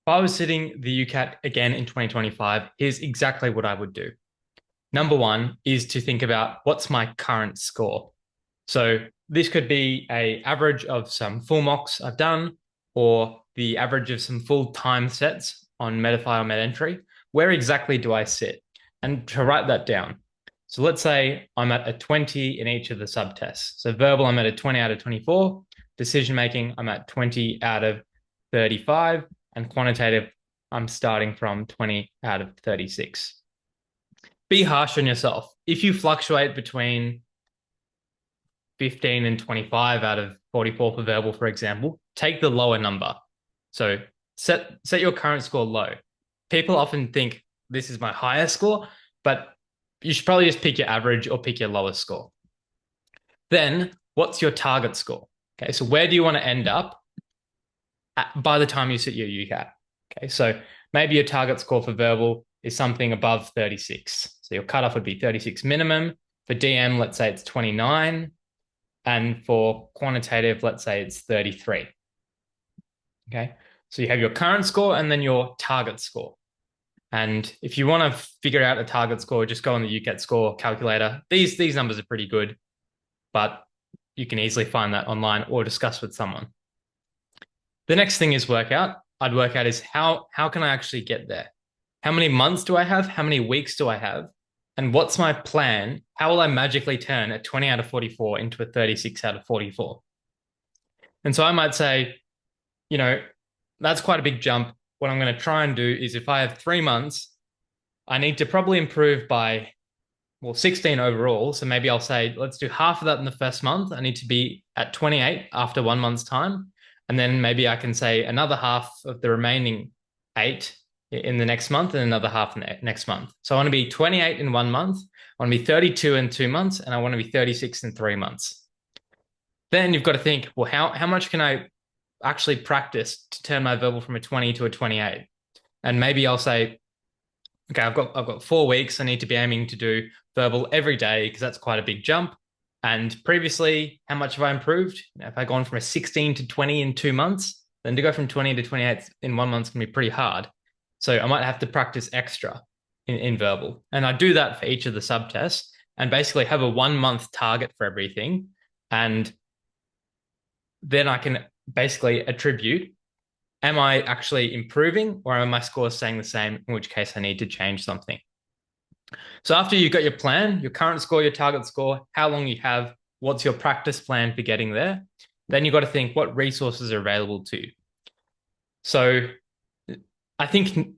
I was sitting the UCAT again in 2025, here's exactly what I would do. Number one is to think about what's my current score. So this could be a average of some full mocks I've done, or the average of some full time sets on Medify or MedEntry. Where exactly do I sit? And to write that down. So let's say I'm at a 20 in each of the subtests. So verbal, I'm at a 20 out of 24. Decision making, I'm at 20 out of 35. And quantitative, I'm starting from 20 out of 36. Be harsh on yourself. If you fluctuate between 15 and 25 out of 44 for verbal, for example, take the lower number. So set your current score low. People often think this is my highest score, but you should probably just pick your average or pick your lowest score. Then what's your target score? Okay, so where do you want to end up by the time you sit your UCAT? Okay, so maybe your target score for verbal is something above 36. So your cutoff would be 36 minimum. For DM, let's say it's 29. And for quantitative, let's say it's 33. Okay, so you have your current score and then your target score. And if you want to figure out a target score, just go on the UCAT score calculator. These numbers are pretty good, but you can easily find that online or discuss with someone. The next thing is workout. I'd work out is how can I actually get there? How many months do I have? How many weeks do I have? And what's my plan? How will I magically turn a 20 out of 44 into a 36 out of 44? And so I might say, that's quite a big jump. What I'm going to try and do is if I have 3 months, I need to probably improve by, 16 overall. So maybe I'll say, let's do half of that in the first month. I need to be at 28 after 1 month's time. And then maybe I can say another half of the remaining 8 in the next month and another half next month. So I want to be 28 in 1 month. I want to be 32 in 2 months, and I want to be 36 in 3 months. Then you've got to think, well, how much can I actually practice to turn my verbal from a 20 to a 28? And maybe I'll say, okay, I've got 4 weeks. I need to be aiming to do verbal every day because that's quite a big jump. And previously, how much have I improved? If I've gone from a 16 to 20 in 2 months, then to go from 20 to 28 in 1 month can be pretty hard. So I might have to practice extra in verbal. And I do that for each of the subtests and basically have a 1 month target for everything. And then I can basically attribute, am I actually improving or are my scores staying the same, in which case I need to change something. So after you've got your plan, your current score, your target score, how long you have, what's your practice plan for getting there, then you've got to think what resources are available to you. So I think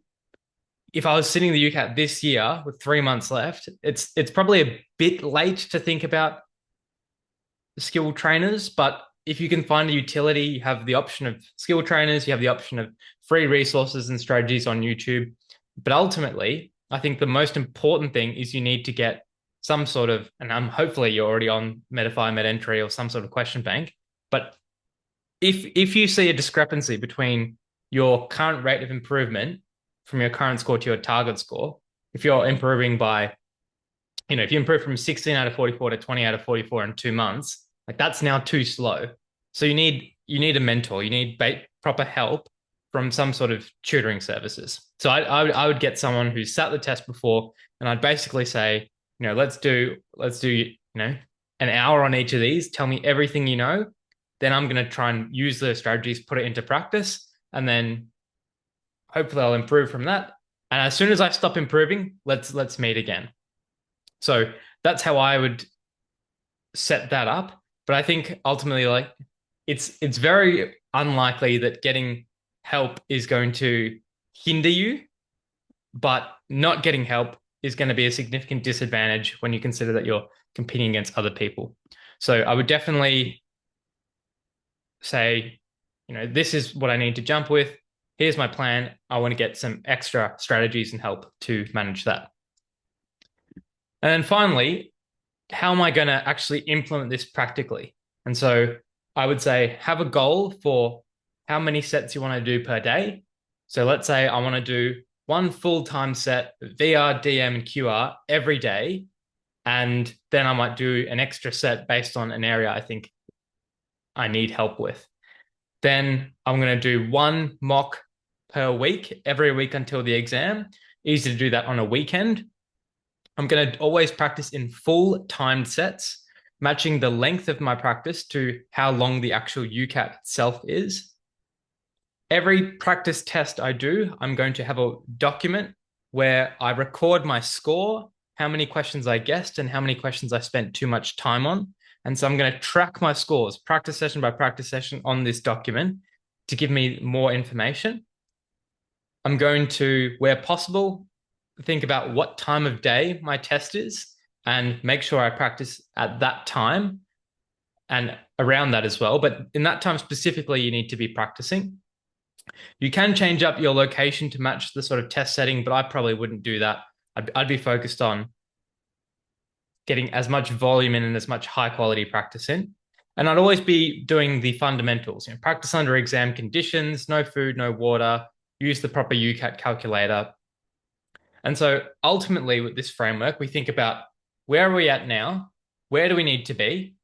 if I was sitting the UCAT this year with 3 months left, it's probably a bit late to think about skill trainers, but if you can find a utility, you have the option of skill trainers, you have the option of free resources and strategies on YouTube. But ultimately, I think the most important thing is you need to get some sort of, and hopefully you're already on Medify, MedEntry, or some sort of question bank. But if you see a discrepancy between your current rate of improvement from your current score to your target score, if you're improving by, if you improve from 16 out of 44 to 20 out of 44 in 2 months, like that's now too slow. So you need a mentor. You need proper help from some sort of tutoring services. So I would get someone who's sat the test before, and I'd basically say, let's do an hour on each of these. Tell me everything you know. Then I'm going to try and use those strategies, put it into practice, and then hopefully I'll improve from that. And as soon as I stop improving, let's meet again. So that's how I would set that up. But I think ultimately, like, it's very unlikely that getting help is going to hinder you, but not getting help is going to be a significant disadvantage when you consider that you're competing against other people. So I would definitely say, this is what I need to jump with. Here's my plan. I want to get some extra strategies and help to manage that. And then finally, how am I going to actually implement this practically? And so I would say have a goal for how many sets you want to do per day. So let's say I want to do one full-time set of VR, DM, and QR every day. And then I might do an extra set based on an area I think I need help with. Then I'm going to do one mock per week, every week until the exam. Easy to do that on a weekend. I'm going to always practice in full timed sets, matching the length of my practice to how long the actual UCAT itself is. Every practice test I do, I'm going to have a document where I record my score, how many questions I guessed, and how many questions I spent too much time on. And so I'm going to track my scores practice session by practice session on this document to give me more information. I'm going to, where possible, think about what time of day my test is and make sure I practice at that time and around that as well. But in that time specifically, you need to be practicing. You can change up your location to match the sort of test setting, but I probably wouldn't do that. I'd be focused on getting as much volume in and as much high quality practice in. And I'd always be doing the fundamentals, practice under exam conditions, no food, no water, use the proper UCAT calculator. And so ultimately with this framework, we think about where are we at now? Where do we need to be?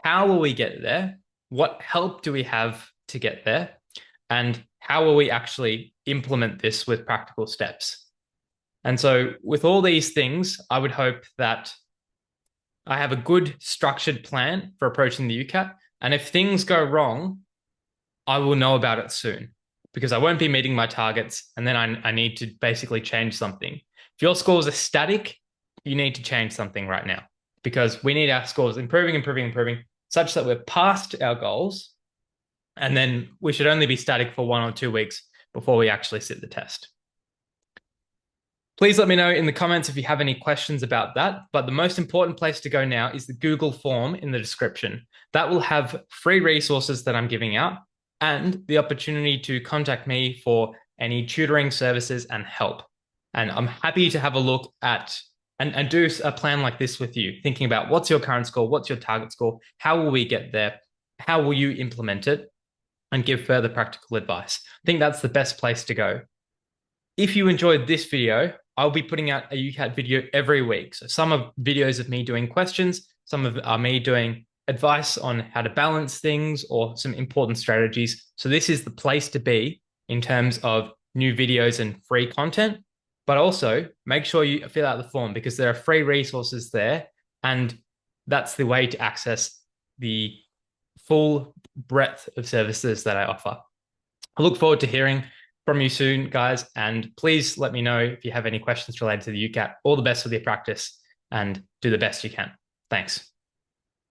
How will we get there? What help do we have to get there? And how will we actually implement this with practical steps? And so with all these things, I would hope that I have a good structured plan for approaching the UCAT. And if things go wrong, I will know about it soon because I won't be meeting my targets. And then I need to basically change something. If your scores are static, you need to change something right now because we need our scores improving, such that we're past our goals. And then we should only be static for 1 or 2 weeks before we actually sit the test. Please let me know in the comments if you have any questions about that. But the most important place to go now is the Google form in the description. That will have free resources that I'm giving out and the opportunity to contact me for any tutoring services and help. And I'm happy to have a look at and do a plan like this with you, thinking about what's your current score, what's your target score, how will we get there, how will you implement it, and give further practical advice. I think that's the best place to go. If you enjoyed this video, I'll be putting out a UCAT video every week. So some of videos of me doing questions, some of are me doing advice on how to balance things or some important strategies. So this is the place to be in terms of new videos and free content, but also make sure you fill out the form because there are free resources there. And that's the way to access the full breadth of services that I offer. I look forward to hearing from you soon, guys. And please let me know if you have any questions related to the UCAT. All the best with your practice and do the best you can. Thanks.